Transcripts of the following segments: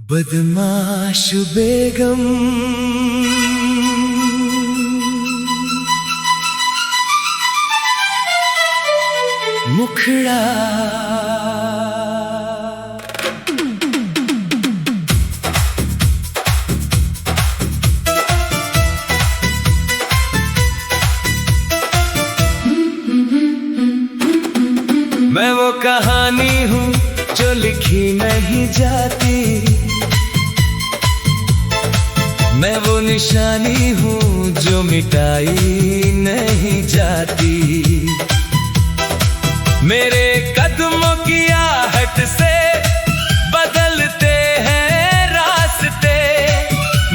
बदमाश बेगम मुखड़ा मैं वो कहानी हूँ जो लिखी नहीं जाती, मैं वो निशानी हूँ जो मिटाई नहीं जाती। मेरे कदमों की आहट से बदलते हैं रास्ते,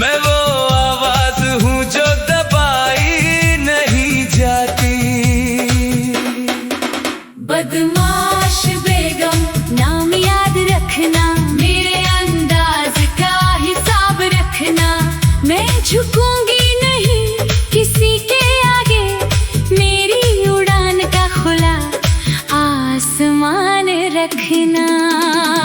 मैं वो आवाज हूँ जो दबाई नहीं जाती। बदमाश बेगम नाम याद रखना, मेरे अंदाज का हिसाब रखना। मैं झुकूंगी नहीं किसी के आगे, मेरी उड़ान का खुला आसमान रखना।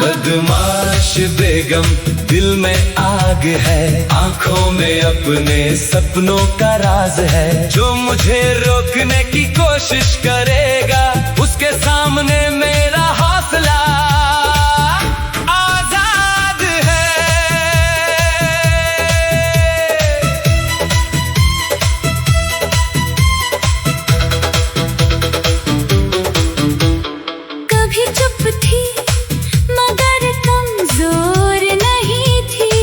बदमाश बेगम दिल में आग है, आंखों में अपने सपनों का राज है। जो मुझे रोकने की कोशिश करेगा, उसके सामने मेरा हौसला आजाद है। कभी चुप थी मगर कमजोर नहीं थी,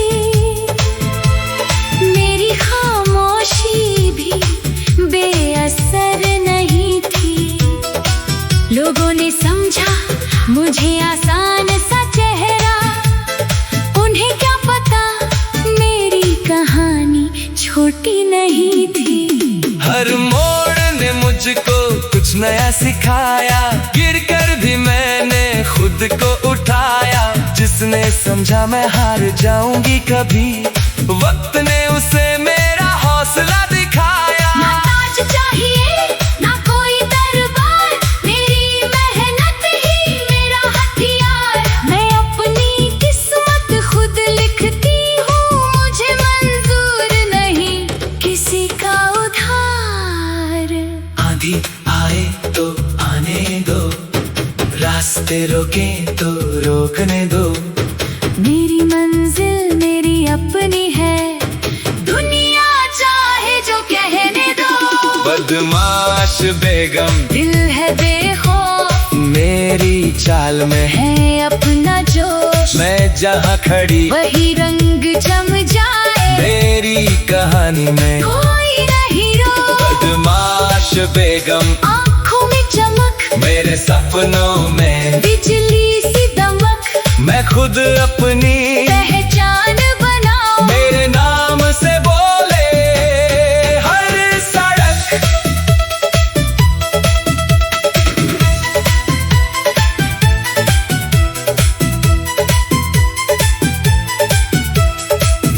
मेरी खामोशी भी बेअसर नहीं थी। लोगों ने समझा मुझे आसान सा चेहरा, उन्हें क्या पता मेरी कहानी छोटी नहीं थी। हर मोड़ ने मुझको कुछ नया सिखाया, गिरकर भी मैंने खुद को उठाया। जिसने समझा मैं हार जाऊंगी कभी, वक्त ने उसे मेरा हौसला दिखाया। ना ताज चाहिए ना कोई दरबार, मेरी मेहनत ही मेरा हथियार। मैं अपनी किस्मत खुद लिखती हूँ, मुझे मंजूर नहीं किसी का उधार। आंधी आए तो आने दो, रास्ते रोके तो रोकने दो। मेरी मंजिल मेरी अपनी है, दुनिया चाहे जो कहने दो। बदमाश बेगम दिल है बेखौफ, मेरी चाल में है अपना जोश। मैं जहाँ खड़ी वही रंग जम जाए, मेरी कहानी में कोई नहीं रोक। बदमाश बेगम आँखों में चमक, मेरे सपनों में बिजली सी दमक। मैं खुद अपनी पहचान बनाओ, मेरे नाम से बोले हर सड़क।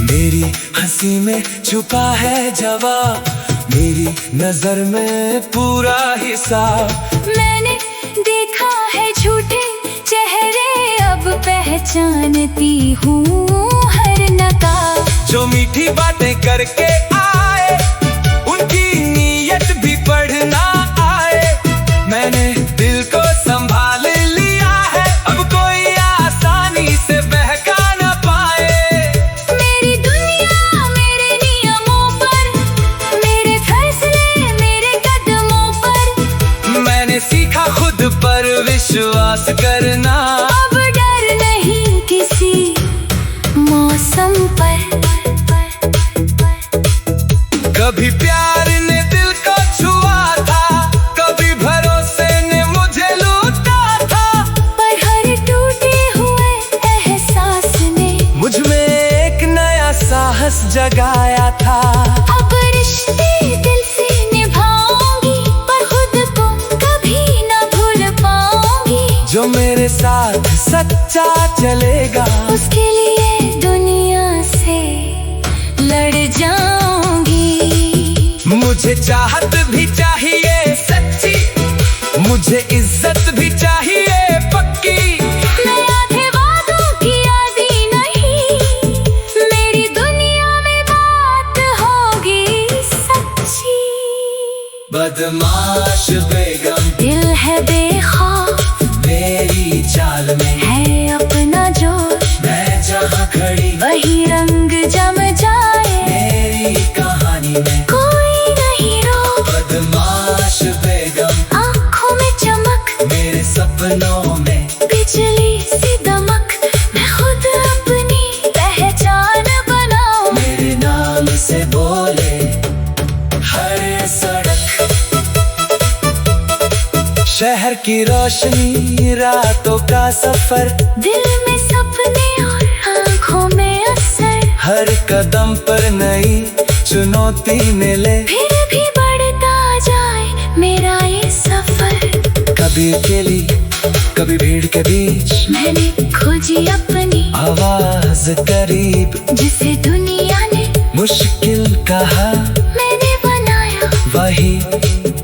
मेरी हंसी में छुपा है जवाब, मेरी नजर में पूरा हिसाब। मैंने देखा है झूठे चेहरे, अब पहचानती हूँ हर नकाब। जो मीठी बातें करके आए, उनकी नीयत भी पढ़ना आए। मैंने दिल को संभाल लिया है, अब कोई आसानी से बहका न पाए। मेरी दुनिया मेरे नियमों पर, मेरे फैसले मेरे कदमों पर। मैंने सीखा खुद पर विश्वास करना, अब डर नहीं किसी मौसम पर। कभी प्यार ने दिल को छुआ था, कभी भरोसे ने मुझे लूटा था। पर हर टूटे हुए एहसास ने मुझ में एक नया साहस जगाया था। अब रिश्ते दिल से निभाऊंगी, पर खुद को कभी न भूल पाऊंगी। जो मेरे साथ सच्चा चलेगा, उसके लिए दुनिया से लड़ जाऊंगी। मुझे चाहत भी चाहिए सच्ची, मुझे इज्जत भी चाहिए पक्की। मैं आधे वादों की आदी नहीं, बेगम दिल है बेखौफ मेरी चाल में है अपना जो, मैं जहाँ खड़ी वही रंग जम जाए मेरी कहानी में कोई नहीं रोक। बदमाश बेगम आँखों में चमक मेरे सपनों में बिजली सी दमक, मैं खुद अपनी पहचान बनाऊं। मेरे नाम से बोले हर सड़क, शहर की रोशनी रातों का सफर, दिल में सपने और आँखों में असर, हर कदम पर नई चुनौती मिले, फिर भी बढ़ता जाए मेरा ये सफर। कभी अकेली कभी भीड़ के बीच मैंने खोजी अपनी आवाज करीब, जिसे दुनिया ने मुश्किल कहा मैंने बनाया वही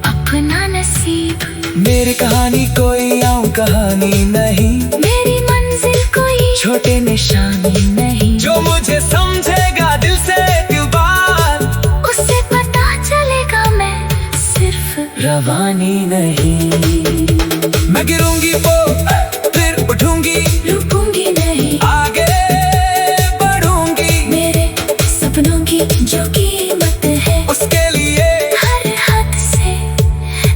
अपना नसीब। मेरी कहानी कोई आम कहानी नहीं, मेरी मंजिल कोई छोटे निशानी नहीं, जो मुझे समझेगा दिल से एक बार, उसे पता चलेगा मैं सिर्फ रवानी नहीं। मैं गिरूंगी वो फिर उठूंगी, रुकूंगी नहीं, आगे बढ़ूंगी, मेरे सपनों की जो कीमत है उसके लिए हर हद से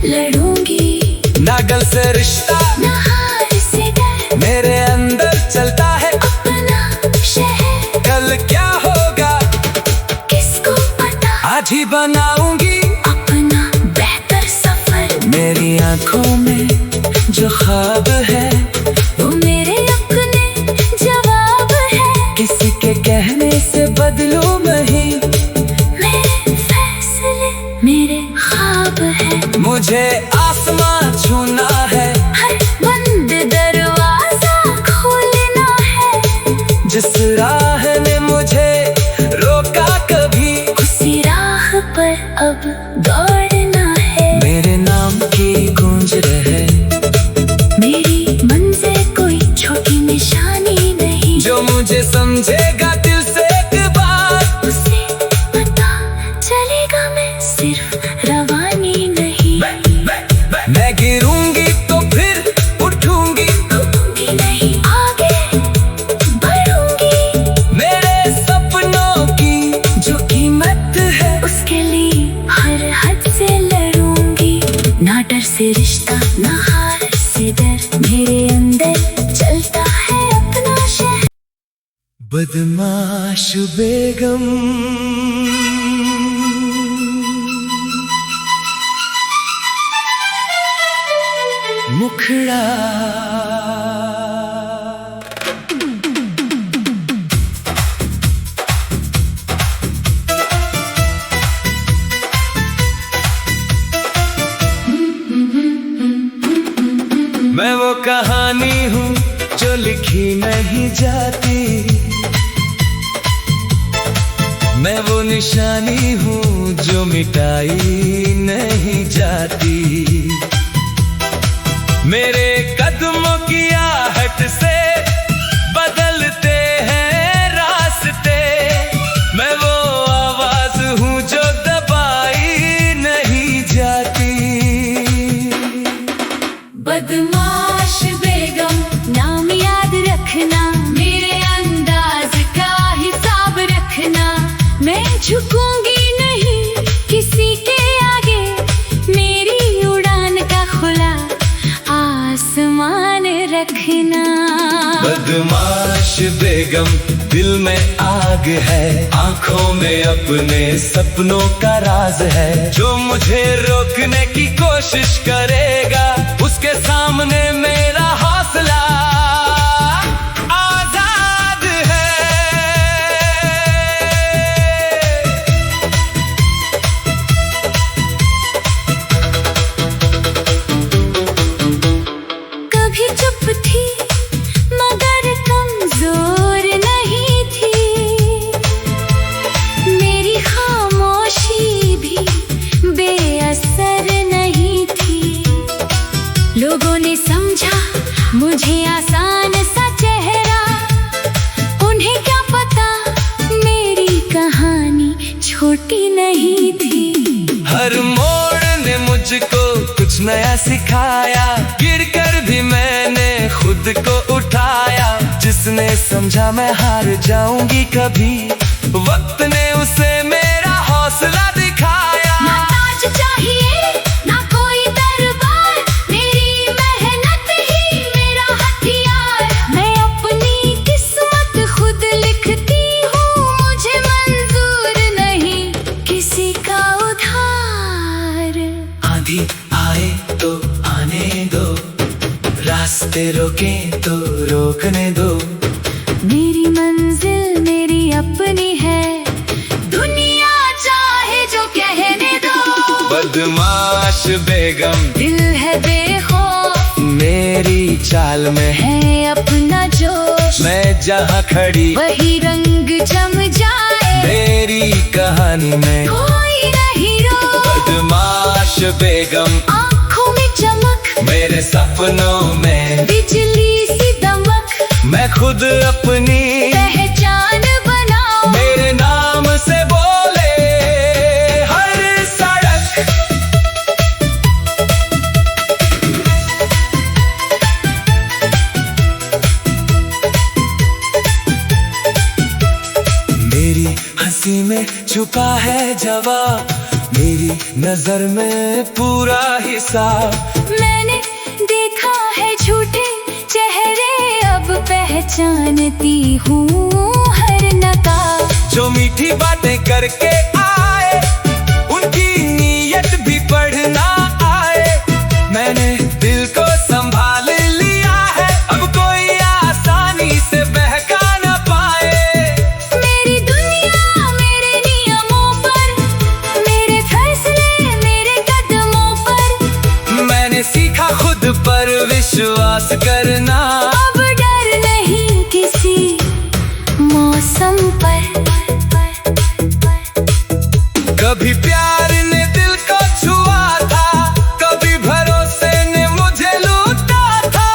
लड़ूंगी। ना गल से रिश्ता ना हार से डर, मेरे अंदर चलता है अपना शहर कल क्या होगा किसको पता, आज ही बनाऊंगी अपना बेहतर सफर। मेरी आंखों में जो ख्वाब है वो मेरे अपने जवाब है, किसी के कहने से बदलूं नहीं, मेरे फैसले मेरे ख्वाब है। मुझे आसमां छूना है, हर बंद दरवाजा खोलना है, जिस राह ने मुझे रोका कभी उसी राह पर अब दौड़ना है। मेरे नाम की गूंज रहे, मेरी मंजिल कोई छोटी निशानी नहीं, जो मुझे समझेगा दिल से एक बार, उसे पता चलेगा मैं सिर्फ रवानी नहीं। मैं गिरूंगी तो फिर उठूंगी, रुकूंगी नहीं, आगे बढ़ूंगी, मेरे सपनों की जो कीमत है उसके लिए हर हद से लड़ूंगी। ना डर से रिश्ता ना हार से डर, मेरे अंदर चलता है अपना शहर। बदमाश बेगम मुखड़ा मैं वो कहानी हूँ जो लिखी नहीं जाती, मैं वो निशानी हूँ जो मिटाई नहीं जाती, मेरे कदमों की आहट से बदलते हैं रास्ते, मैं वो आवाज हूँ जो दबाई नहीं जाती। बदमाश बेगम नाम याद रखना, मेरे अंदाज का हिसाब रखना, मैं झुकूंगी नहीं किसी के आगे, मेरी उड़ान का खुला आसमान रखना। बदमाश बेगम दिल में आग है, आंखों में अपने सपनों का राज है, जो मुझे रोकने की कोशिश करेगा उसके सामने मेरा हौसला आजाद है। कभी चुप थी मगर कमजोर नहीं थी, मेरी खामोशी भी बेअसर नहीं थी, लोगों ने समझा मुझे आसान सा चेहरा, उन्हें क्या पता मेरी कहानी छोटी नहीं थी। हर मोड़ ने मुझको कुछ नया सिखाया, गिर कर भी मैंने खुद को उठाया। जिसने समझा मैं हार जाऊंगी कभी, वक्त ने उसे मेरा हौसला दिखाया। ना ताज चाहिए ना कोई दरबार, मेरी मेहनत ही मेरा हथियार। मैं अपनी किस्मत खुद लिखती हूँ, मुझे मंजूर नहीं किसी का उधार। आंधी आए तो आने दो, रास्ते रोके तो रोकने दो। मेरी मंजिल मेरी अपनी है, दुनिया चाहे जो कहने दो। बदमाश बेगम दिल है बेखौफ, मेरी चाल में है अपना जोश। मैं जहाँ खड़ी वही रंग जम जाए, मेरी कहानी में कोई नहीं रो। बदमाश बेगम आँखों में चमक, मेरे सपनों में बिजली सी दमक। मैं खुद अपनी पहचान बनाओ, मेरे नाम से बोले हर सड़क। मेरी हंसी में छुपा है जवाब, मेरी नजर में पूरा हिसाब। मैंने देखा है झूठे चेहरे, अब पहचानती हूँ हर नकाब। जो मीठी बातें करके आए, उनकी नीयत भी पढ़ना आए। मैंने दिल को संभाल लिया है, अब कोई आसानी से बहका न पाए। मेरी दुनिया मेरे नियमों पर, मेरे फैसले मेरे कदमों पर। मैंने सीखा खुद पर विश्वास करना, अब डर नहीं किसी मौसम पर। कभी प्यार ने दिल को छुआ था, कभी भरोसे ने मुझे लूटा था।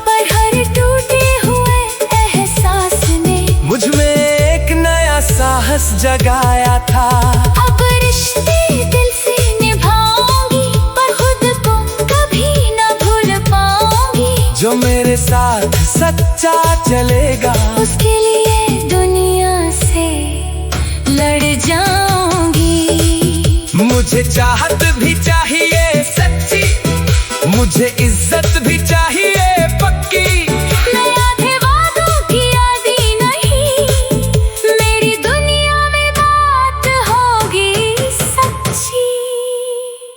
पर हर टूटे हुए एहसास ने मुझ में एक नया साहस जगाया था। अब रिश्ते दिल से निभाऊंगी, पर खुद को कभी न भूल पाऊंगी। जो मेरे साथ सच्चा चलेगा, उसके लिए दुनिया से लड़ जाऊंगी। मुझे चाहत भी चाहिए सच्ची, मुझे इज्जत भी चाहिए पक्की। मैं आधे वादों की आदी नहीं, मेरी दुनिया में बात होगी सच्ची।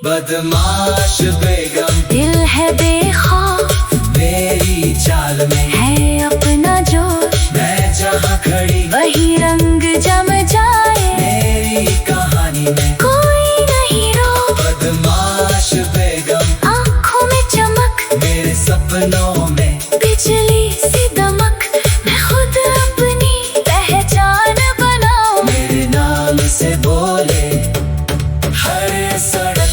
बदमाश बेगम दिल है बेखौफ, मेरी चाल में है अपना जोश। मैं जहाँ खड़ी वही रंग जम जाए, मेरी कहानी में कोई नहीं रो। बदमाश बेगम आँखों में चमक, मेरे सपनों में बिजली सी दमक। मैं खुद अपनी पहचान बनाऊं, मेरे नाम से बोले हर सड़क।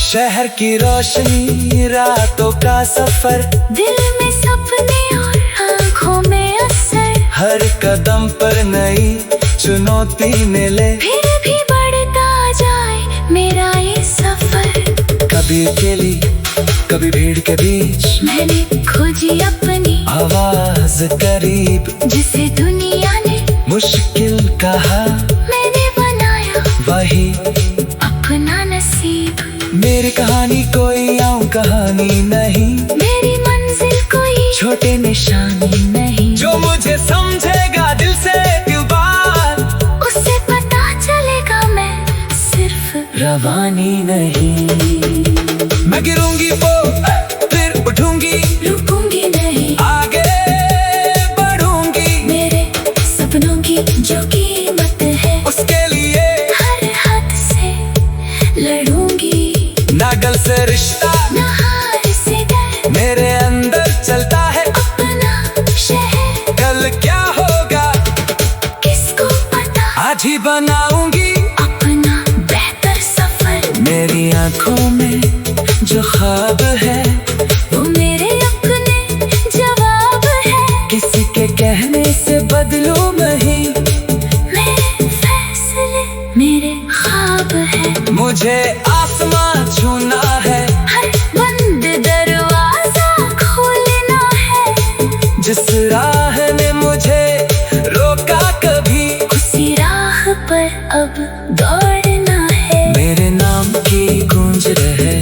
शहर की रोशनी, रातों का सफर, दिल में सपने और आँखों में असर। हर कदम पर नई चुनौती मिले, फिर भी बढ़ता जाए मेरा ये सफर। कभी अकेली कभी भीड़ के बीच, मैंने खोजी अपनी आवाज करीब। जिसे दुनिया ने मुश्किल कहा, मैंने बनाया वही अपना नसीब। मेरी कहानी कोई आम कहानी नहीं, मेरी मंजिल कोई छोटे निशानी नहीं। जो मुझे समझेगा दिल से दिल बार, उससे पता चलेगा मैं सिर्फ रवानी नहीं। मैं गिरूंगी वो फिर उठूंगी, रुकूंगी नहीं, आगे बढ़ूंगी। मेरे सपनों की जो कीमत है, उसके लिए हर हद से लड़ूंगी। ना गल से रिश्ता, ना हार से डर, मेरे अंदर चलता है अपना शहर। कल क्या होगा किसको पता, आज ही बनाऊंगी अपना बेहतर सफर। मेरी आंखों में जो ख्वाब है, वो मेरे अपने जवाब है। किसी के कहने से बदलूं नहीं, मेरे फैसले मेरे ख्वाब है। मुझे आसमान जिस राह ने मुझे रोका कभी, उसी राह पर अब दौड़ना है। मेरे नाम की गूंज रहे,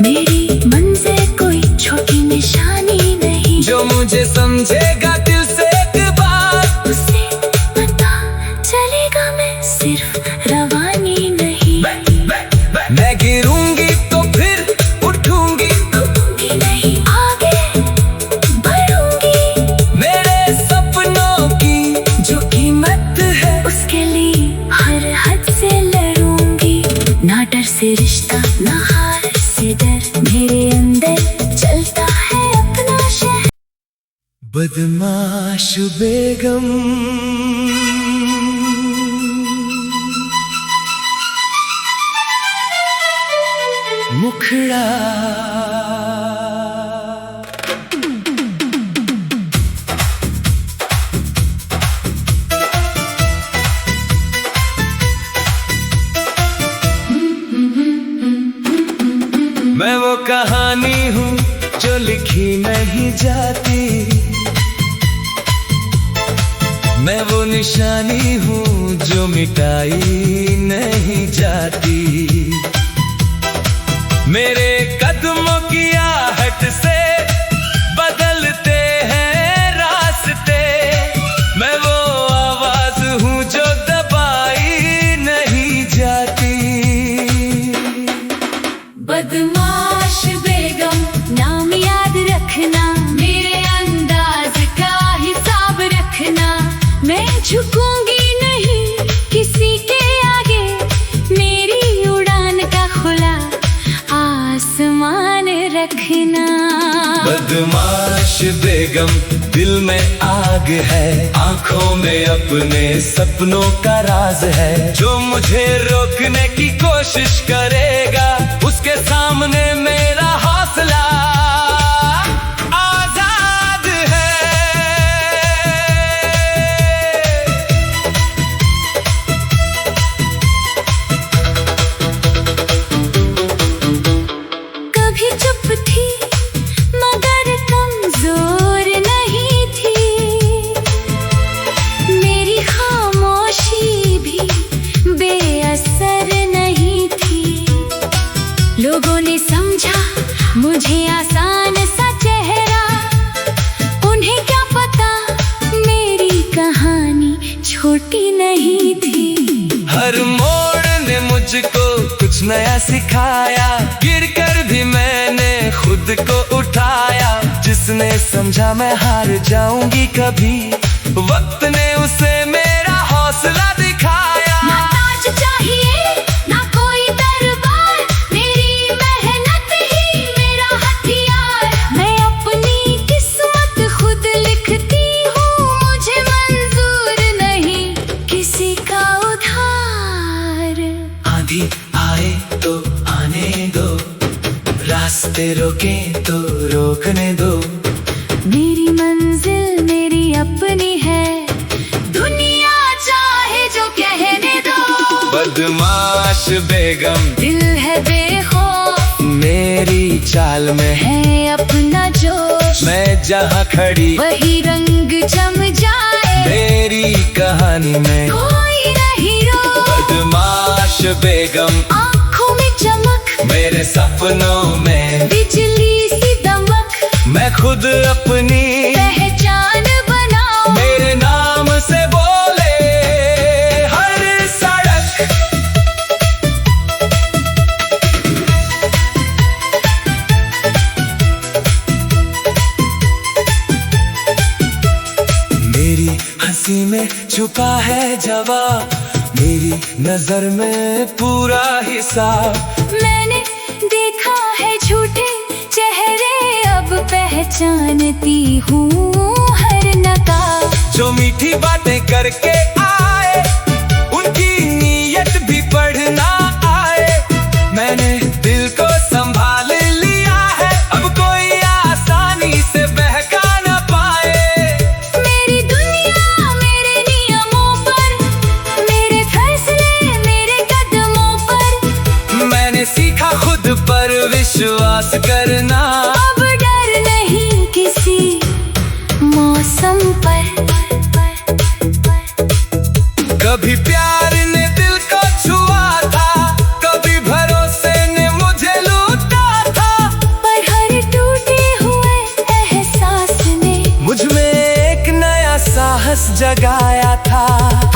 मेरी मंजिल कोई छोटी निशानी नहीं। जो मुझे समझेगा दिल से एक बार, उसे पता चलेगा मैं सिर्फ रवानी नहीं। मैं गिरूंगी तो फिर उठूंगी, रुकूंगी नहीं, आगे बढ़ूंगी। मेरे सपनों की जो कीमत है, उसके लिए हर हद से लड़ूंगी। ना डर से रिश्ता, ना हार से डर, मेरे अंदर चलता है अपना शहर। बदमाश बेगम, मुखड़ा मैं वो कहानी हूँ जो लिखी नहीं जाती, मैं वो निशानी हूँ जो मिटाई नहीं जाती। मेरे कदमों की आहट से बदलते हैं रास्ते, मैं वो आवाज हूँ जो दबाई नहीं जाती। बदमाश बेगम नाम याद रखना, मेरे अंदाज का हिसाब रखना। मैं झुकूंगी नहीं किसी के आगे, मेरी उड़ान का खुला आसमान रखना। बदमाश बेगम, दिल में आग है, आंखों में अपने सपनों का राज है। जो मुझे रोकने की कोशिश करेगा, उसके सामने मेरा हौसला आजाद है। कभी चुप थी मगर कमजोर नहीं थी, मेरी खामोशी भी बेअसर नहीं थी। लोगों ने समझा मुझे आसान सा चेहरा, उन्हें क्या पता मेरी कहानी छोटी नहीं थी। हर मोड़ ने मुझको कुछ नया सिखाया, गिर कर भी मैंने खुद को उठाया। जिसने समझा मैं हार जाऊंगी कभी, वक्त ने उसे मेरा हौसला दिखाया। ना ताज चाहिए ना कोई दरबार, मेरी मेहनत ही मेरा हथियार। मैं अपनी किस्मत खुद लिखती हूँ, मुझे मंजूर नहीं किसी का उधार। आंधी आए तो आने दो, रास्ते रोके तो रोकने दो। मेरी मंजिल मेरी अपनी है, दुनिया चाहे जो कहने दो। बदमाश बेगम, दिल है बेखौफ, मेरी चाल में है अपना जोश। मैं जहाँ खड़ी वही रंग जम जाए, मेरी कहानी में कोई नहीं रोक। बदमाश बेगम, आँखों में चमक, मेरे सपनों में बिजली सी दमक। मैं खुद अपनी पहचान बनाओ, मेरे नाम से बोले हर सड़क। मेरी हंसी में छुपा है जवाब, मेरी नजर में पूरा हिसाब। मैंने देखा है झूठे चेहरे, अब पहचानती हूँ हर नकाब। जो मीठी बातें करके आए, उनकी नीयत भी पढ़ना आए। मैंने दिल को संभाल लिया है, अब कोई आसानी से बहका न पाए। मेरी दुनिया मेरे नियमों पर, मेरे फैसले मेरे कदमों पर। मैंने सीखा खुद पर विश्वास करना, अब डर नहीं किसी मौसम पर। कभी प्यार ने दिल को छुआ था, कभी भरोसे ने मुझे लूटा था, पर हर टूटे हुए एहसास ने मुझ में एक नया साहस जगाया था।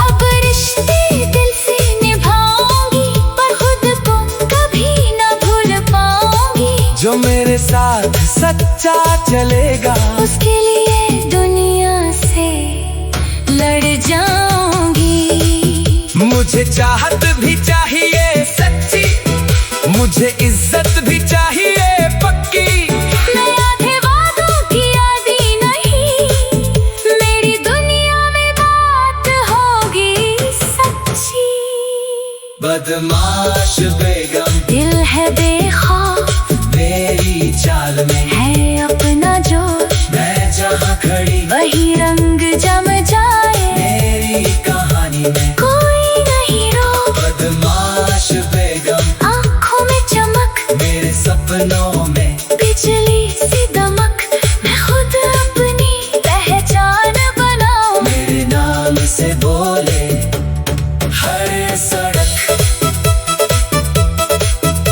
अब रिश्ते दिल से निभाऊंगी, पर खुद को कभी न भूल पाऊंगी। जो मेरे साथ सच्चा चलेगा, उसके लिए दुनिया से लड़ जाऊंगी। मुझे चाहत भी चाहिए सच्ची, मुझे इज्जत भी चाहिए पक्की। मैं आधे वादों की आदी नहीं, मेरी दुनिया में बात होगी सच्ची। बदमाश बेगम दिल है बेखौफ, मेरी चाल में है अपना जोश, मैं जहाँ खड़ी वही रंग जम जाए मेरी कहानी में। कोई नहीं रोक, बदमाश बेगम आँखों में चमक, मेरे सपनों में बिजली सी दमक। मैं खुद अपनी पहचान बनाऊं, मेरे नाम से बोले हर सड़क।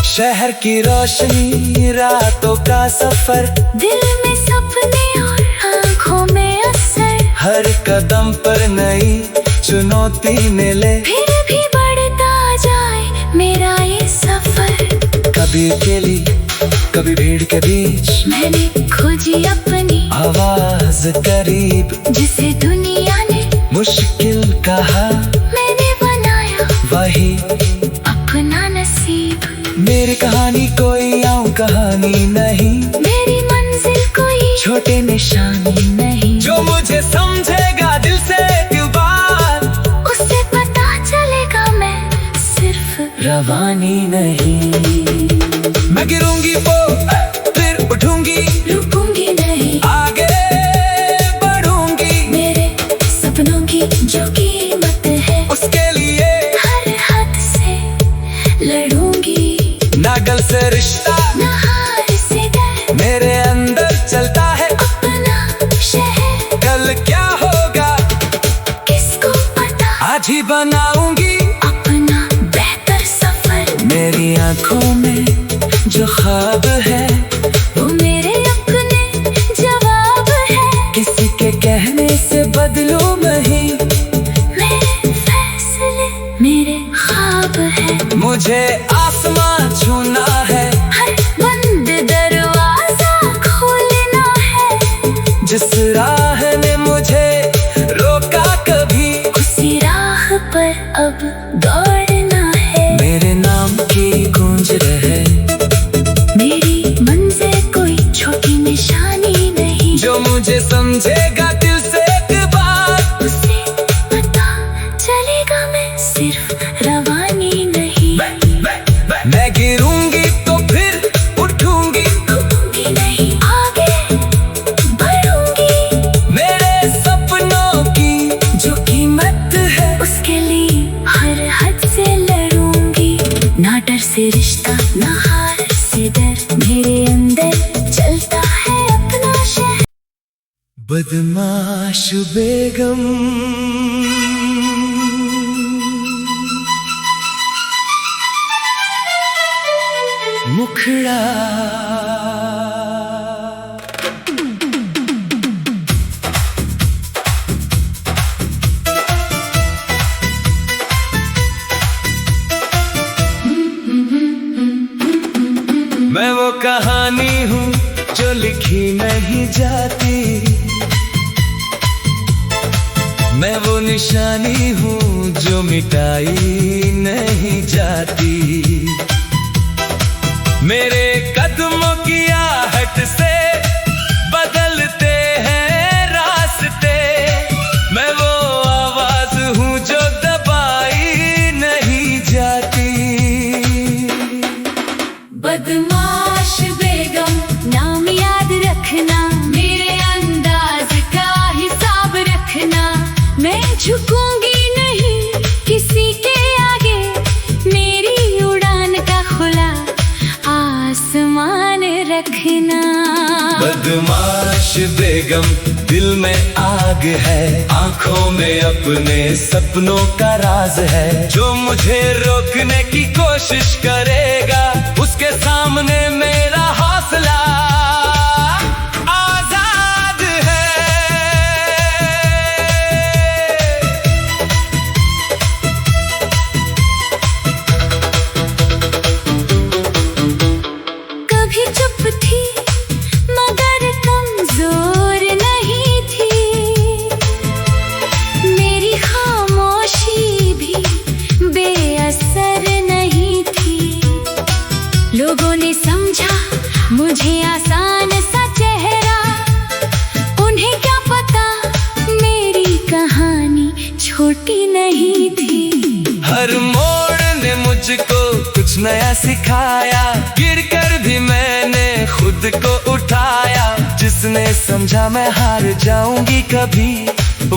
शहर की रोशनी, रातों का सफर, दिल में सपने और आँखों में असर। हर कदम पर नई चुनौती मिले, फिर भी बढ़ता जाए मेरा ये सफर। कभी अकेली कभी भीड़ के बीच, मैंने खोजी अपनी आवाज करीब, जिसे दुनिया ने मुश्किल कहा मैंने बनाया वही अपना नसीब। मेरी कहानी कोई आम कहानी नहीं, मेरी मंजिल कोई छोटे निशानी नहीं। जो मुझे समझेगा दिल से दिल बार, उसे पता चलेगा मैं सिर्फ रवानी नहीं। मैं गिरूंगी वो फिर उठूंगी, रुकूंगी नहीं, आगे बढ़ूंगी। मेरे सपनों की जो कीमत है, उसके लिए हर हद से लड़ूंगी। नागल से रिश्ता, ना हार से डर, मेरे अंदर चलता है अपना शहर। कल क्या होगा किसको पता, आज ही बनाऊंगी अपना बेहतर सफर। मेरी आंखों में जो ख्वाब है, वो मेरे अपने जवाब है। किसी के कहने से बदलूं नहीं, मेरे फैसले मेरे ख्वाब है। मुझे आसमां छूना है, हर बंद दरवाजा खोलना है। जिस राह ने मुझे रोका कभी, उसी राह पर अब दौड़ना है। मेरे नाम की गूंज रहे, मेरी मंजिल कोई छोटी निशानी नहीं। जो मुझे समझेगा दिल से एक बार, उसे पता चलेगा मैं सिर्फ रवानी नहीं। मैं गिरूंगी तो फिर उठूंगी, रुकूंगी नहीं, आगे बढ़ूंगी। मेरे सपनों की जो कीमत है, उसके लिए हर हद से लड़ूंगी। ना डर से रिश्ता, ना हार से डर, मेरे अंदर चलता है अपना शहर। बदमाश बेगम मुखड़ा। मैं वो कहानी हूँ जो लिखी नहीं जाती, मैं वो निशानी हूँ जो मिटाई नहीं जाती। मेरे कदमों की आहट से बदलते हैं रास्ते, मैं वो आवाज हूँ जो दबाई नहीं जाती। बदमाश बेगम नाम याद रखना, मेरे अंदाज का हिसाब रखना। मैं झुकूंगी नहीं किसी के आगे, मेरी उड़ान का खुला आसमान रखना। बदमाश बेगम दिल में आग है, आंखों में अपने सपनों का राज है। जो मुझे रोकने की कोशिश करेगा, उसके सामने मेरा हौसला आजाद है। कभी चुप थी मगर कमजोर नहीं थी, मेरी खामोशी भी बेअसर नहीं थी। लोगों ने समझा मुझे आसान सा चेहरा, उन्हें क्या पता मेरी कहानी छोटी नहीं थी। हर मोड़ ने मुझको कुछ नया सिखाया, गिरकर भी मैंने खुद को उठाया। जिसने समझा मैं हार जाऊंगी कभी,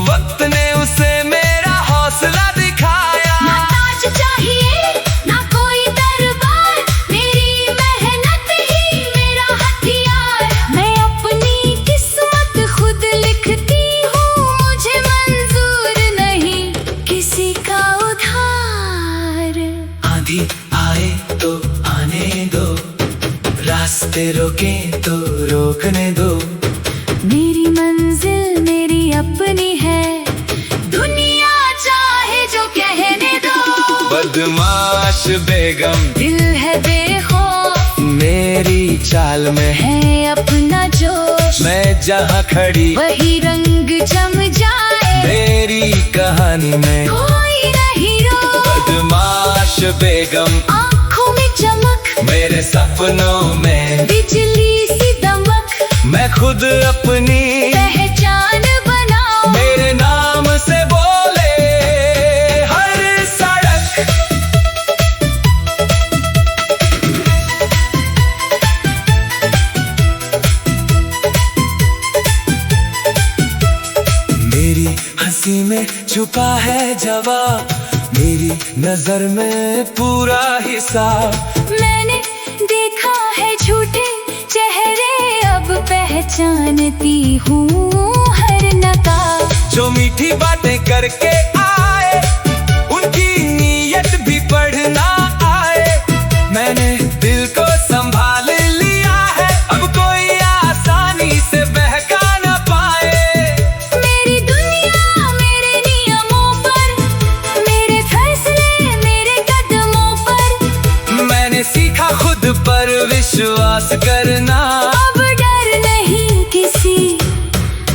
वक्त ने उसे मेरा हौसला दिखाया। ना ताज चाहिए ना कोई दरबार, मेरी मेहनत ही मेरा हथियार। मैं अपनी किस्मत खुद लिखती हूँ, मुझे मंजूर नहीं किसी का उधार। आंधी आए तो आने दो, रास्ते रोके तो रोकने दो। मेरी मंजिल मेरी अपनी है, दुनिया चाहे जो कहने दो। बदमाश बेगम दिल है बेखौफ, मेरी चाल में है अपना जोश। मैं जहाँ खड़ी वही रंग जम जाए, मेरी कहानी में कोई नहीं रोक। बदमाश बेगम आँखों में चमक, मेरे सपनों में बिजली सी दमक। मैं खुद अपनी पहचान बनाओ, मेरे नाम से बोले हर सड़क। मेरी हंसी में छुपा है जवाब, मेरी नजर में पूरा हिसाब। मैंने देखा है झूठे चेहरे, अब पहचानती हूँ हर नकाब। जो मीठी बातें करके आए, उनकी नीयत भी पढ़ना आए। मैंने दिल को संभाल लिया है, अब कोई आसानी से बहका न पाए। मेरी दुनिया मेरे नियमों पर, मेरे फैसले मेरे कदमों पर। मैंने सीखा खुद पर विश्वास करना, अब डर नहीं किसी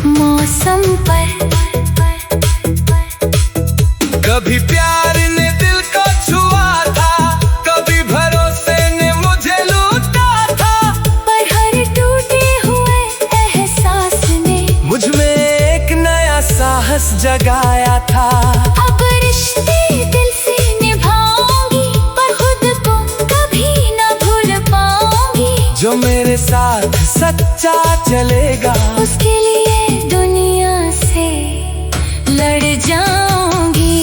मौसम पर। कभी प्यार ने दिल को छुआ था, कभी भरोसे ने मुझे लूटा था। पर हर टूटे हुए एहसास ने मुझ में एक नया साहस जगाया था। अब रिश्ते दिल से निभाऊंगी, पर खुद को कभी न भूल पाऊंगी। जो मेरे साथ सच्चा चलेगा, उसके लिए दुनिया से लड़ जाऊंगी।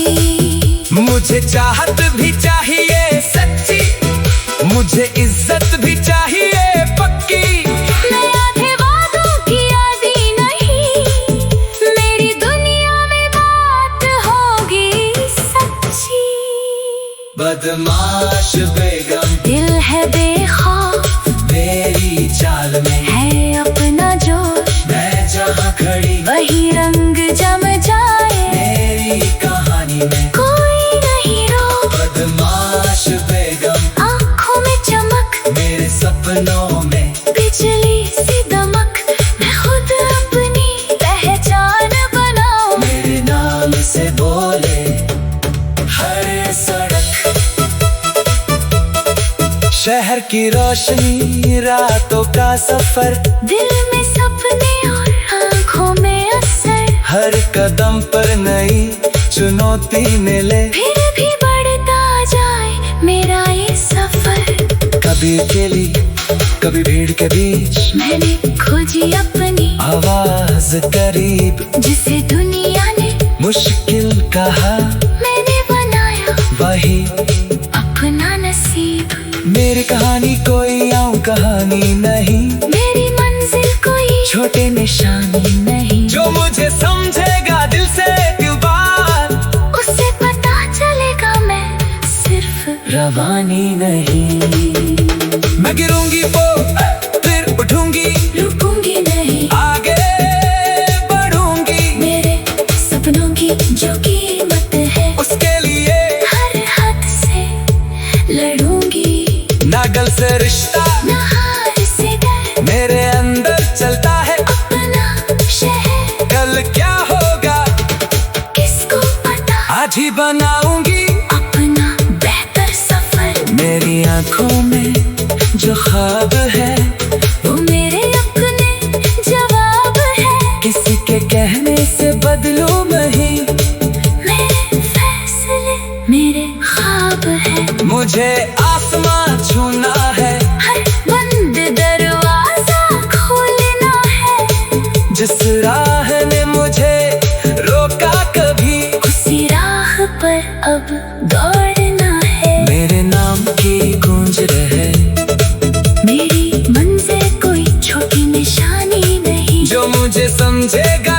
मुझे चाहत भी चाहिए सच्ची, मुझे इज्जत भी चाहिए पक्की। मैं आधे वादों की आदी नहीं, मेरी दुनिया में बात होगी सच्ची। बदमाश बेगम दिल है बेखौफ, मेरी चाल में है अपना जोश। मैं जहाँ खड़ी वही रंग जम जाए, मेरी कहानी में कोई नहीं रोक। बदमाश बेगम आँखों में चमक, मेरे सपनों में बिजली सी दमक। मैं खुद अपनी पहचान बनाऊं, मेरे नाम से बोले हर सड़क। शहर की रोशनी, रातों का सफर, दिल में सपने और आँखों में असर। हर कदम पर नई चुनौती मिले, फिर भी बढ़ता जाए मेरा ये सफर। कभी अकेली कभी भीड़ के बीच, मैंने खोजी अपनी आवाज करीब। जिसे दुनिया ने मुश्किल कहा, मैंने बनाया वही अपना नसीब। मेरी कहानी कोई आम कहानी नहीं, मेरी मंजिल कोई छोटे निशानी नहीं। जो मुझे समझेगा दिल से दिल बार, उसे पता चलेगा मैं सिर्फ रवानी नहीं। मैं गिरूंगी वो फिर उठूंगी, रुकूंगी नहीं, आगे बढ़ूंगी। मेरे सपनों की जो कीमत है उसके लिए हर हद से लड़ूंगी। ना गल से रिश्ता ना हार से डर, मेरे अंदर चलता है अपना शहर कल क्या होगा किसको पता। आज ही बनाऊंगी अपना बेहतर सफर, मेरी आंखों में जो ख्वाब है वो मेरे अपने जवाब है। किसी के कहने से बदलूं नहीं, मेरे फैसले मेरे ख्वाब है। मुझे आसमां छूना है, हर बंद दरवाजा खोलना है। जिस राह ने मुझे रोका कभी उसी राह पर अब दौड़ना है। मेरे नाम की गूंज रहे, मेरी मंजिल कोई छोटी निशानी नहीं। जो मुझे समझेगा